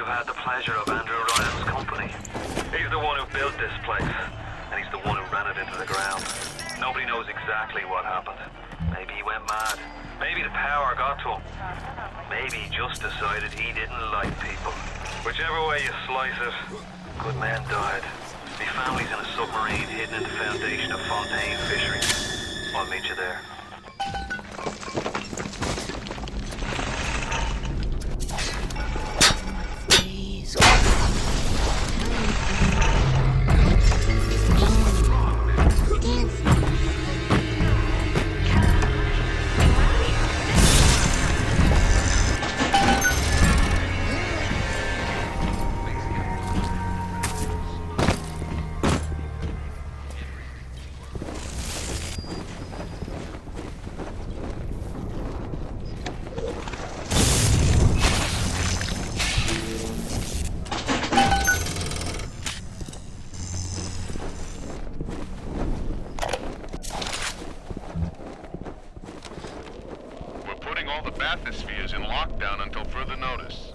you've had the pleasure of Andrew Ryan's company. He's the one who built this place, and he's the one who ran it into the ground. Nobody knows exactly what happened. Maybe he went mad. Maybe the power got to him. Maybe he just decided he didn't like people. Whichever way you slice it, good men died. The family's in a submarine hidden in the foundation of Fontaine Fisheries. I'll meet you there. All the bathyspheres in lockdown until further notice.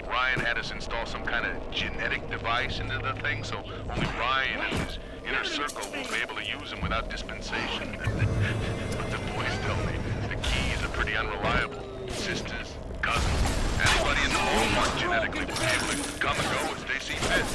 Ryan had us install some kind of genetic device into the thing, so only Ryan and his inner circle will be able to use them without dispensation. But the boys tell me the keys are pretty unreliable. Sisters, cousins, anybody in the home genetically will be able to come and go as they see fit.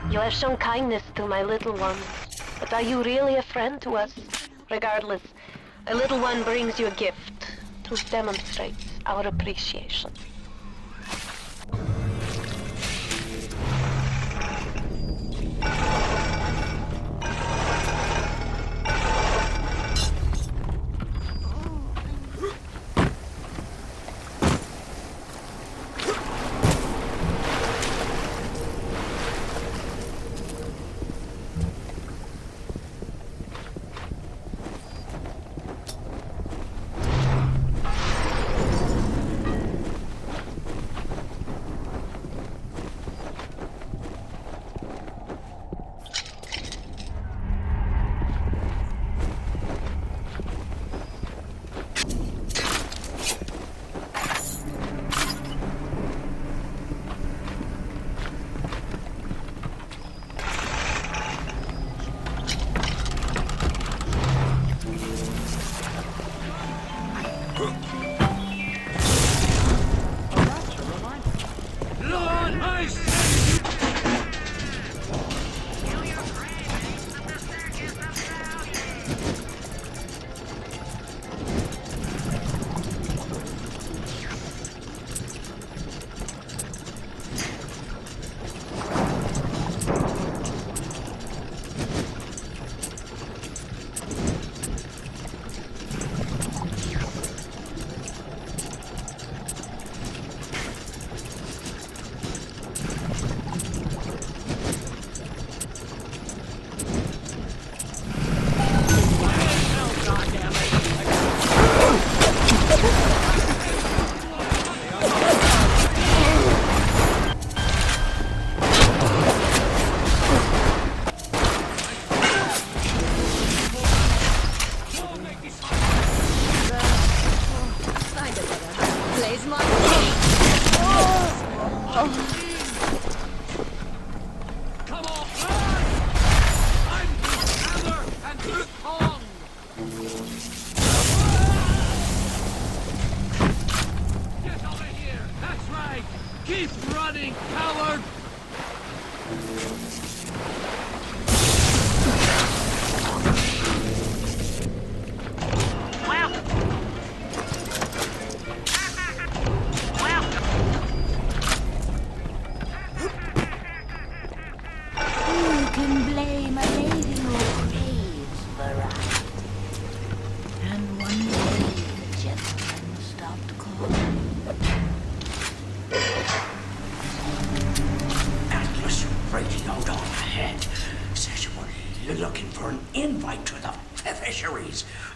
You have shown kindness to my little one, but are you really a friend to us? Regardless, a little one brings you a gift to demonstrate our appreciation.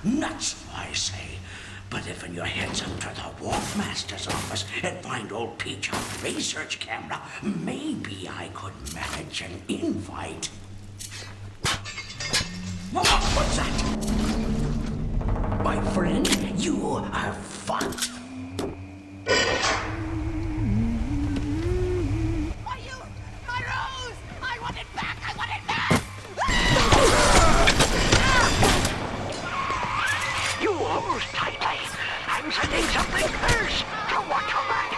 Nuts, I say. But if your heads up to the Wharfmaster's office and find old Peach on the research camera, maybe I could manage an invite. What's that? My friend, you are fun. My rose! I want it back! I want it back! You almost tightly. I'm sending something first to watch your back.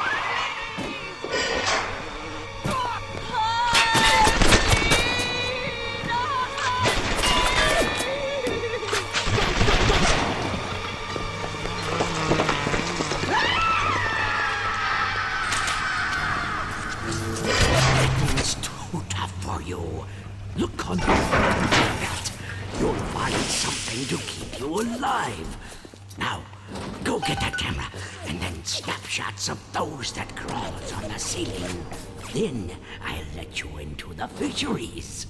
It's too tough for you. Look on the belt. You'll find something to keep you alive. Now, go get that camera, and then snapshots of those that crawls on the ceiling. Then I'll let you into the fisheries.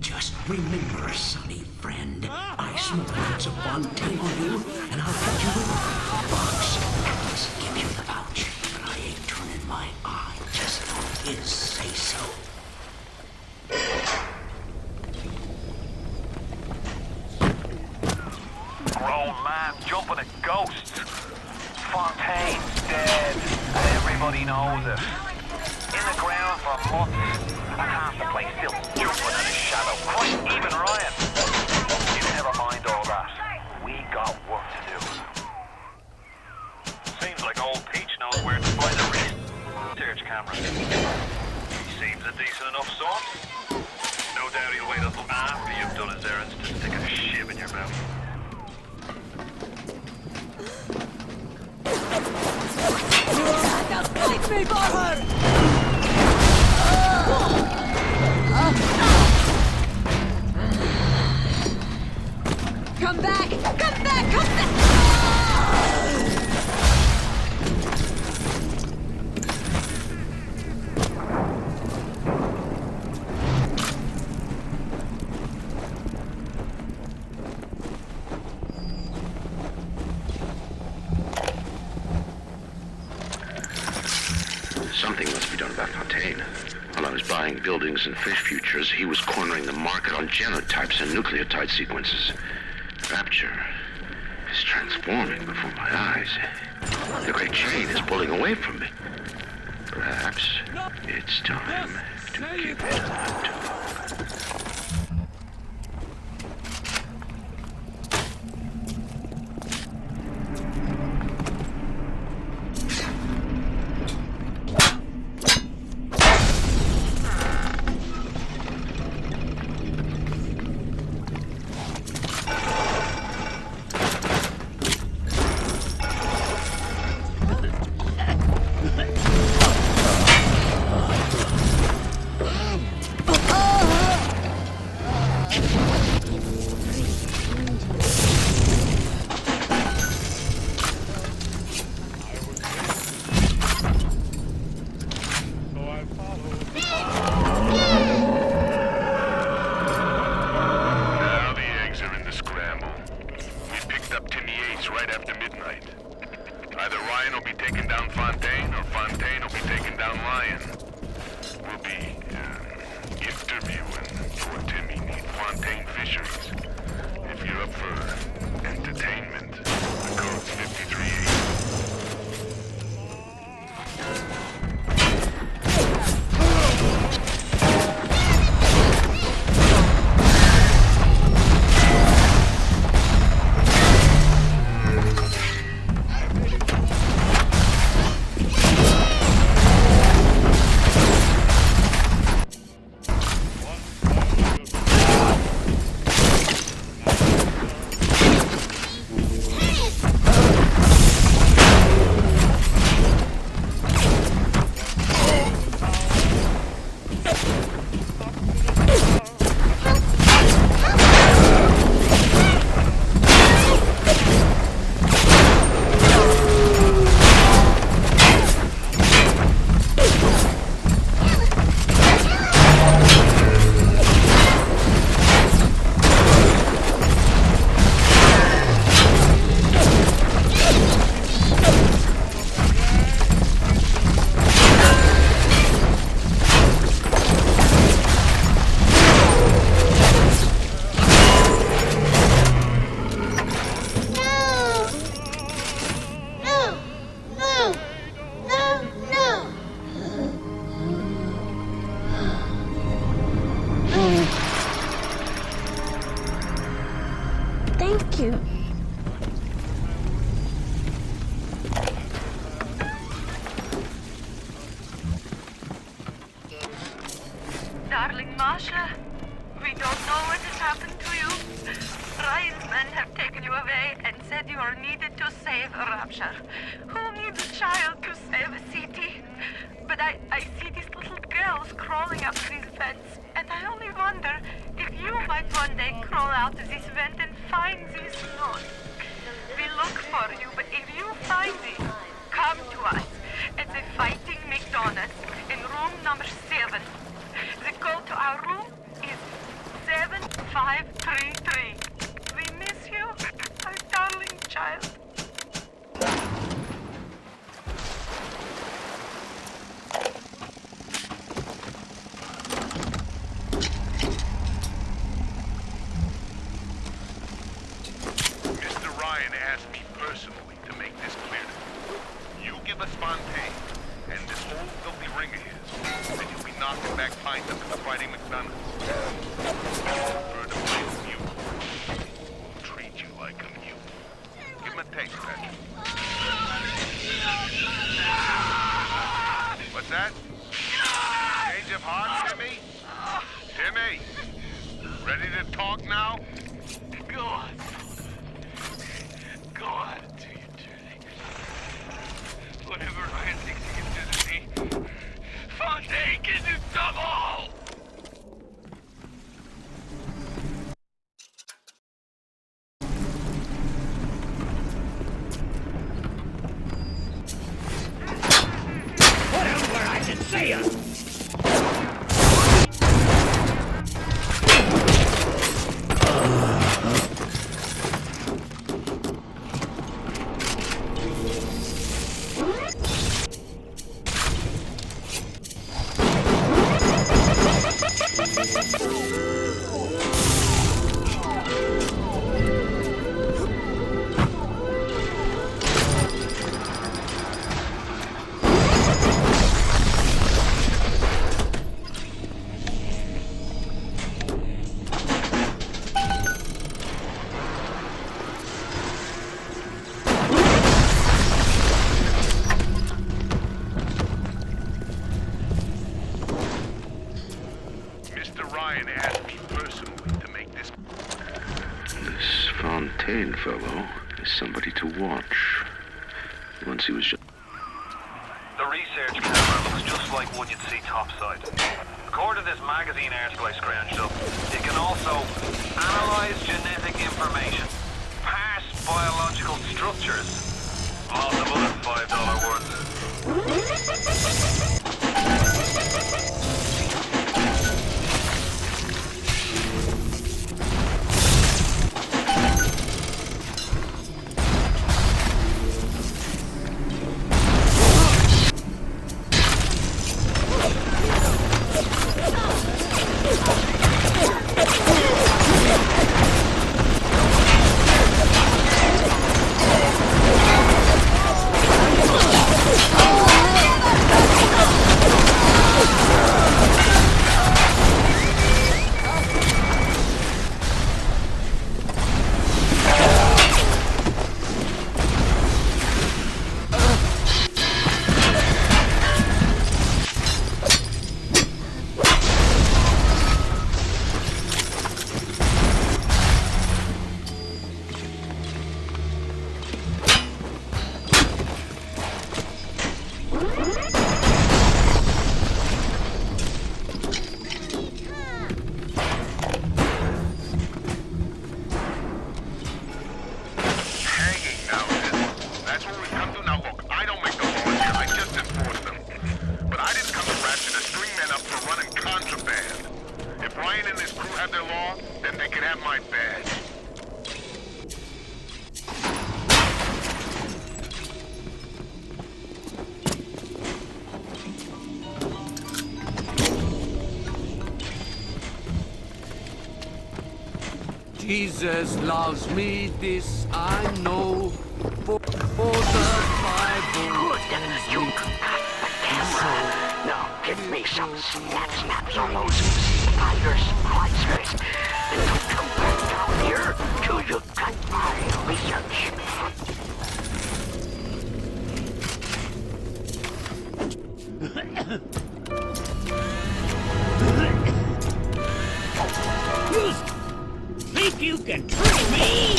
Just remember, sonny friend, I smell lots of Fontaine on you, and I'll let you in a box. Just give you the vouch, but I ain't turning my eye just on his say-so. Grown man jumping at ghosts. Fontaine's dead, and everybody knows it. In the ground for months, and half the place still jumping in his shadow. Christ, even Ryan. You never mind all that. We got work to do. Seems like old Peach knows where to find the research camera. He seems a decent enough sort. No doubt he'll wait until after you've done his errands to stick a shiv in your mouth. Take me for her! Come back! Come back! Come back! Something must be done about Fontaine. While I was buying buildings and fish futures, he was cornering the market on genotypes and nucleotide sequences. Rapture is transforming before my eyes. The great chain is pulling away from me. Perhaps it's time to give it up. darling Masha. We don't know what has happened to you. Ryan's men have taken you away and said you are needed to save Rapture. Who needs a child to save a city? But I see these little girls crawling up these vents, and I only wonder if you might one day crawl out of this vent and find these notes. We look for you, but if you find these, come to us at the Fighting McDonald's in room number 7. The code to our room is 7533. We miss you, our darling child. Mr. Ryan asked me personally to make this clear. You give us Fontaine and this whole filthy ring of his, and you'll be knocking back pints up at the Fighting McDonald's. For the play with you, we'll treat you like a mute. Give him a taste, Patrick. What's that? Change of heart, Timmy? Timmy! Ready to talk now? Go on. Go on to your journey. Whatever Ryan thinks he can do to me, Fontaine can do double! Put him where I can see him! Mr. Ryan asked me personally to make this. This Fontaine fellow is somebody to watch. Once he was just... The research camera looks just like one you'd see topside. According to this magazine article I scrounged up, it can also analyze genetic information, parse biological structures, lots of other $5 words. Jesus loves me, this I know, for the Bible tells You me. got the camera. Now give me some snaps on those spider splicers. And don't come back down here till you've got my research. can trick me!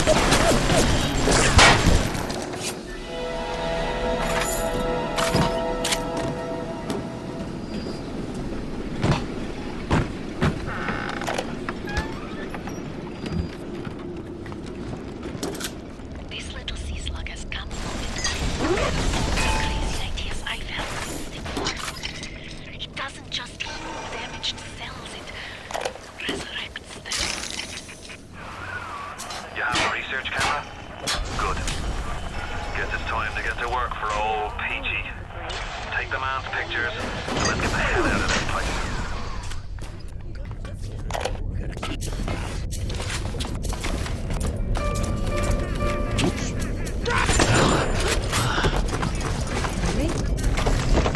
This little sea slug has come from it. Crazy ideas I've had with it before. It doesn't just heal damaged cells, it resurrects them. You have a research camera? Good. Guess it's time to get to work for old Peachy. Take the man's pictures, and let's get the hell out of this place.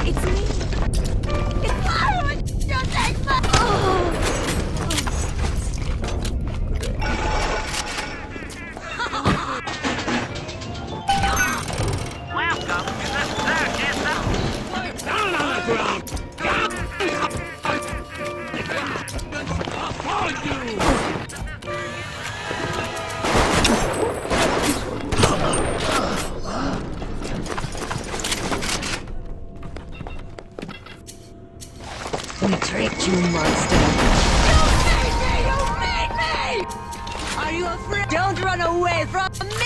It's me. It's Byron! Don't take my... Welcome to the circus of... Down on the ground! Upon you! We tricked you, monster. You made me! Are you afraid? Don't run away from me!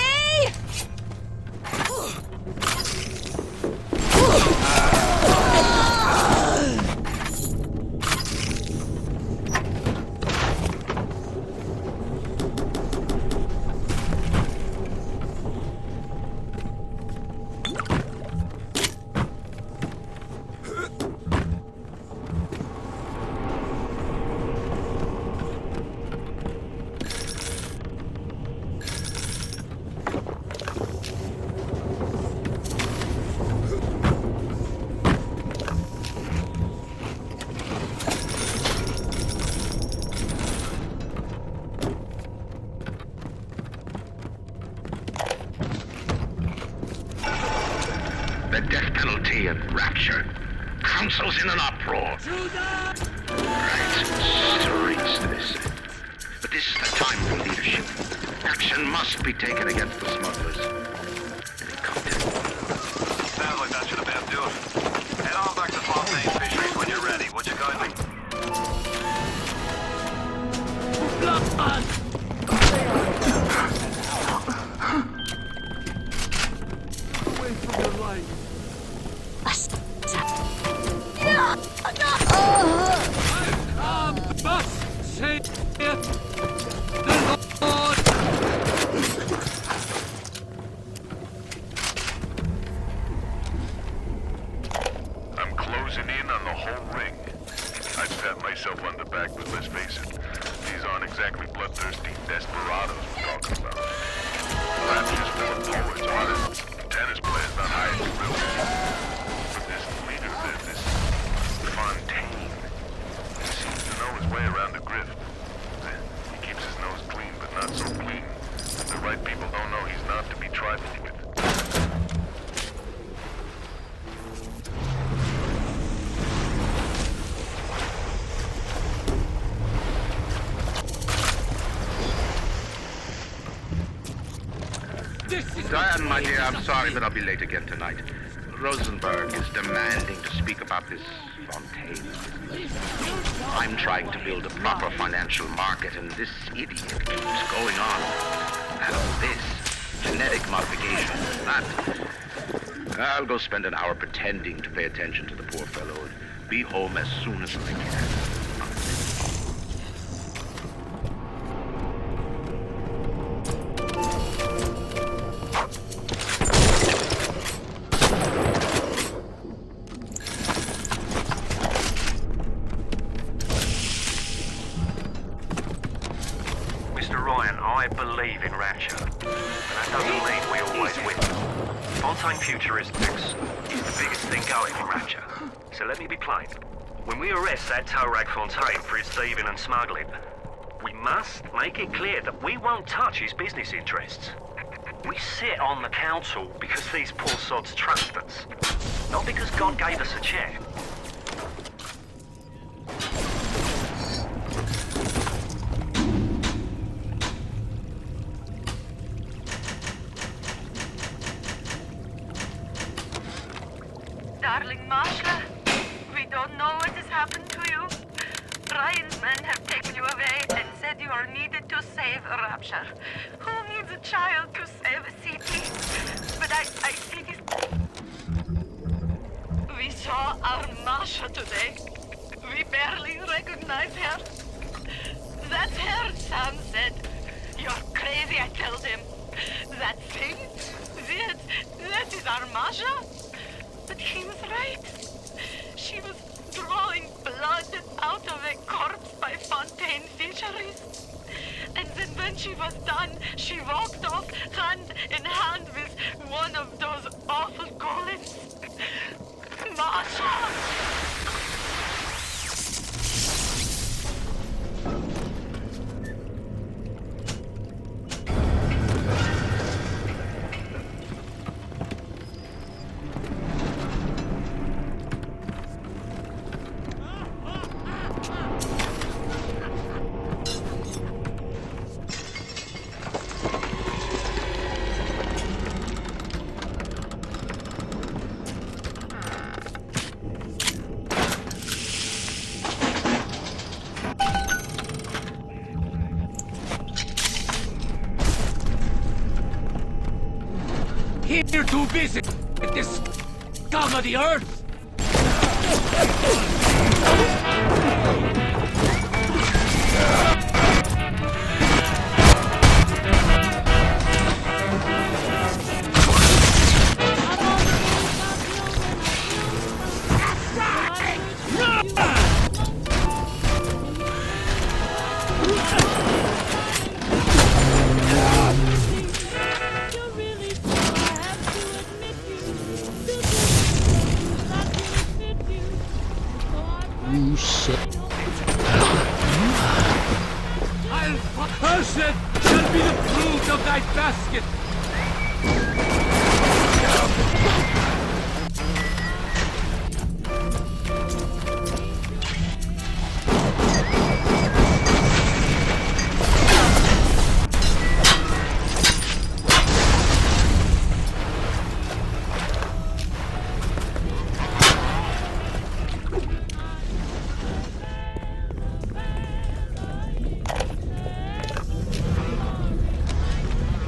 The death penalty and rapture. Council's in an uproar. Right, stories to this. But this is the time for leadership. Action must be taken against the smugglers. Sounds like that should about do it. Head on back to Fontaine Fisheries when you're ready, would you kindly? Away from your life. I must say it. The Lord. I'm closing in on the whole ring. I'd pat myself on the back, but let's face it, these aren't exactly bloodthirsty desperados we're talking about. Rapture's full of poets, artists, tennis players not high as real. But this leader, this Fontaine, he seems to know his way around the grift. He keeps his nose clean, but not so clean. The right people don't know he's not to be trifled with. Diane, my dear, I'm sorry, but I'll be late again tonight. Rosenberg is demanding to speak about this Fontaine. I'm trying to build a proper financial market, and this idiot keeps going on. And all this, genetic modification, that. I'll go spend an hour pretending to pay attention to the poor fellow and be home as soon as I can. I believe in Rapture, and that doesn't mean we always win. Fontaine Futuristics is the biggest thing going in Rapture. So let me be plain. When we arrest that tow rag Fontaine for his thieving and smuggling, we must make it clear that we won't touch his business interests. We sit on the council because these poor sods trust us, not because God gave us a chair. Darling Masha, we don't know what has happened to you. Ryan's men have taken you away and said you are needed to save Rapture. Who needs a child to save a city? But I see this. We saw our Masha today. We barely recognize her. That's her, Sam said. You're crazy, I told him. That thing? That is our Masha? But he was right. She was drawing blood out of a corpse by Fontaine Fisheries. And then when she was done, she walked off hand in hand with one of those awful golems. Masha! Here to visit this scum of the earth! You shit. Cursed shall be the fruit of thy basket!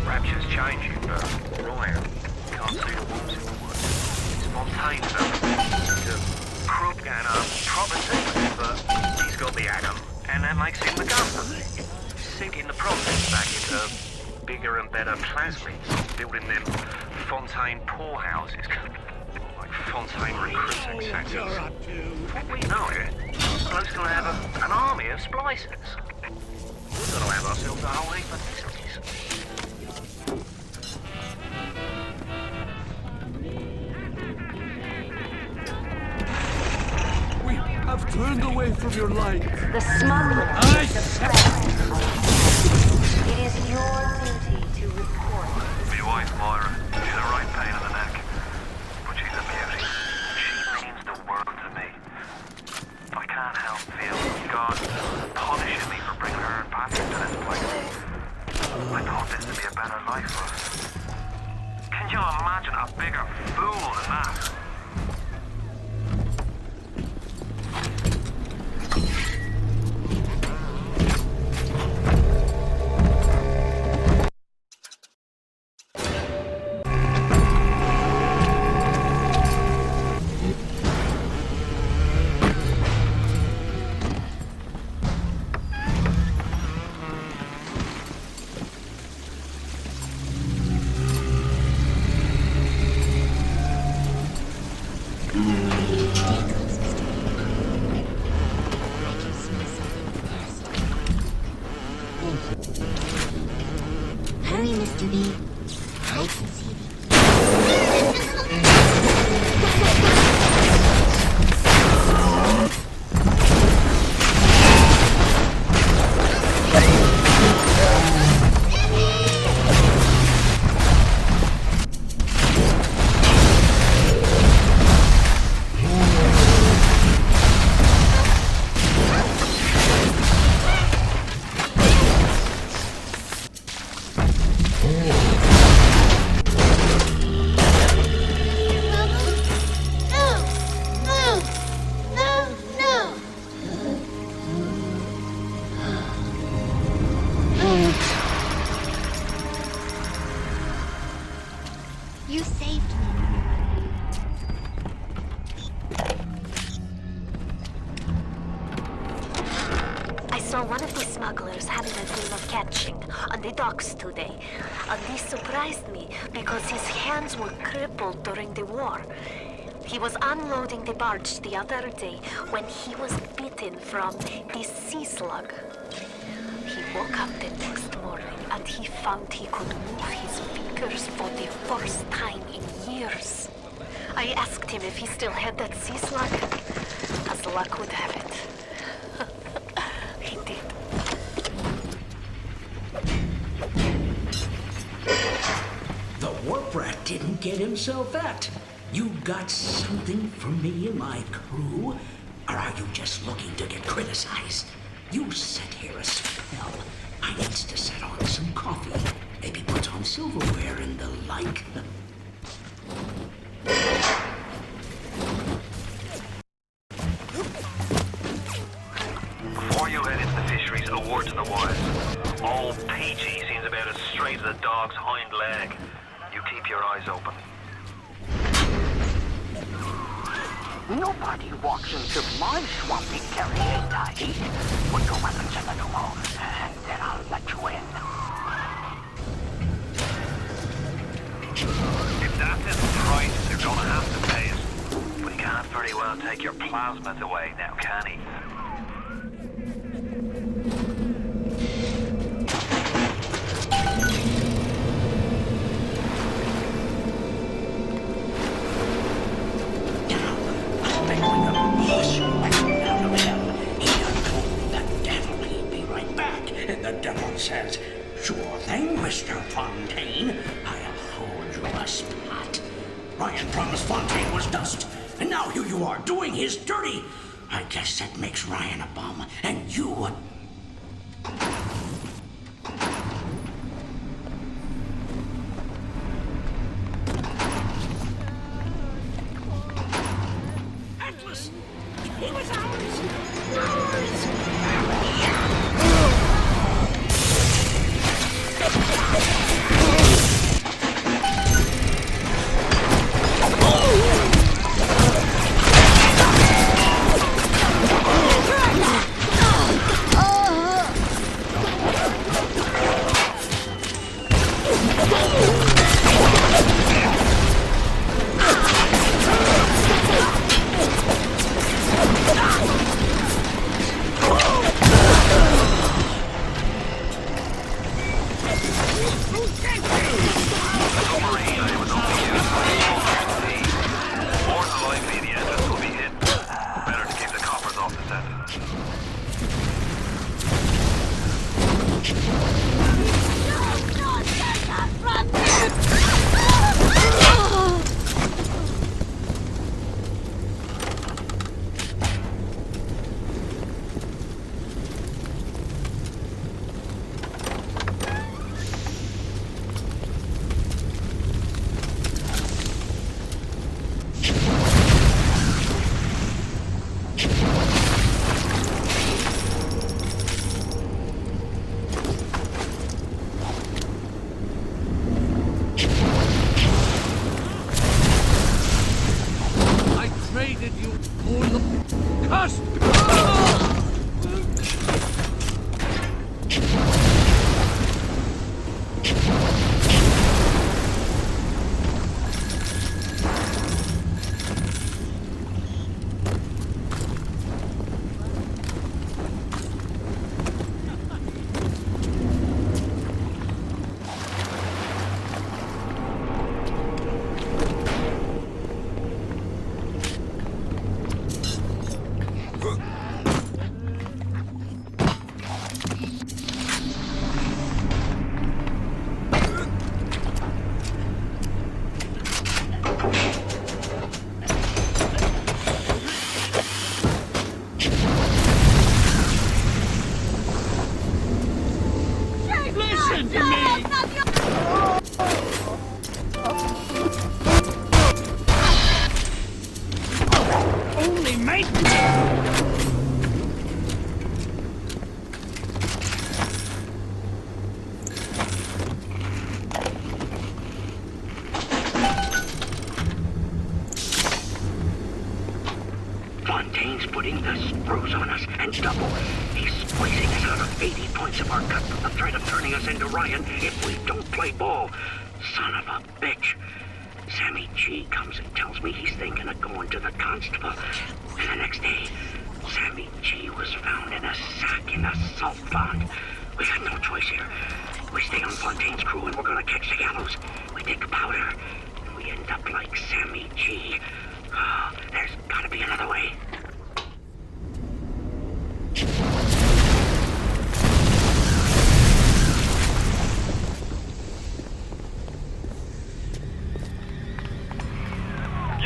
Rapture's changing, but Ryan can't see the wolves in the woods. Fontaine, though, he's a crook and a proper secret, but he's got the atom, and that makes him the governor. Sinking the process back into bigger and better plasmids, building them Fontaine poorhouses, like Fontaine recruiting centers. What we know it, bloke's gonna have an army of splicers. We're gonna have ourselves a whole heap of miseries. We have turned away from your light. The smuggler I is the said- presence. It is your duty to report. My wife, Moira, she's a right pain in the neck. But she's a beauty. She means the world to me. I can't help feel God punishing me for bringing her and Patrick to this place. I thought this would be a better life for us. Can you imagine a bigger fool than that? saved me. I saw one of the smugglers having a game of catching on the docks today. And this surprised me because his hands were crippled during the war. He was unloading the barge the other day when he was bitten from the sea slug. He woke up the next morning and he found he could move his fingers for the first time in years. I asked him if he still had that sea slug. As luck would have it, he did. The warp rat didn't get himself at. You got something for me and my crew? Or are you just looking to get criticized? You sit here a spell. I needs to set on some coffee. Maybe put on silverware and the like. Before you head into the fisheries, a word to the wise. Old PG seems about as straight as a dog's hind leg. You keep your eyes open. Nobody walks into my swampy territory. Put your weapons in the pneumo, and then I'll let you in. If that's his price, you're gonna have to pay it. But he can't very well take your plasmids away now, can he? The devil says, "Sure thing, Mr. Fontaine. I'll hold you a spot." Ryan promised Fontaine was dust, and now here you are doing his dirty. I guess that makes Ryan a bum, and you a... Atlas! He was ours! Ours! putting the screws on us and double. He's squeezing us out of 80 points of our cut from the threat of turning us into Ryan if we don't play ball. Son of a bitch. Sammy G comes and tells me he's thinking of going to the constable. And the next day, Sammy G was found in a sack in a salt pond. We got no choice here. We stay on Fontaine's crew and we're gonna catch the gallows. We take powder, and we end up like Sammy G. Oh, there's gotta be another way. You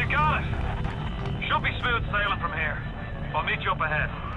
got it! Should be smooth sailing from here. I'll meet you up ahead.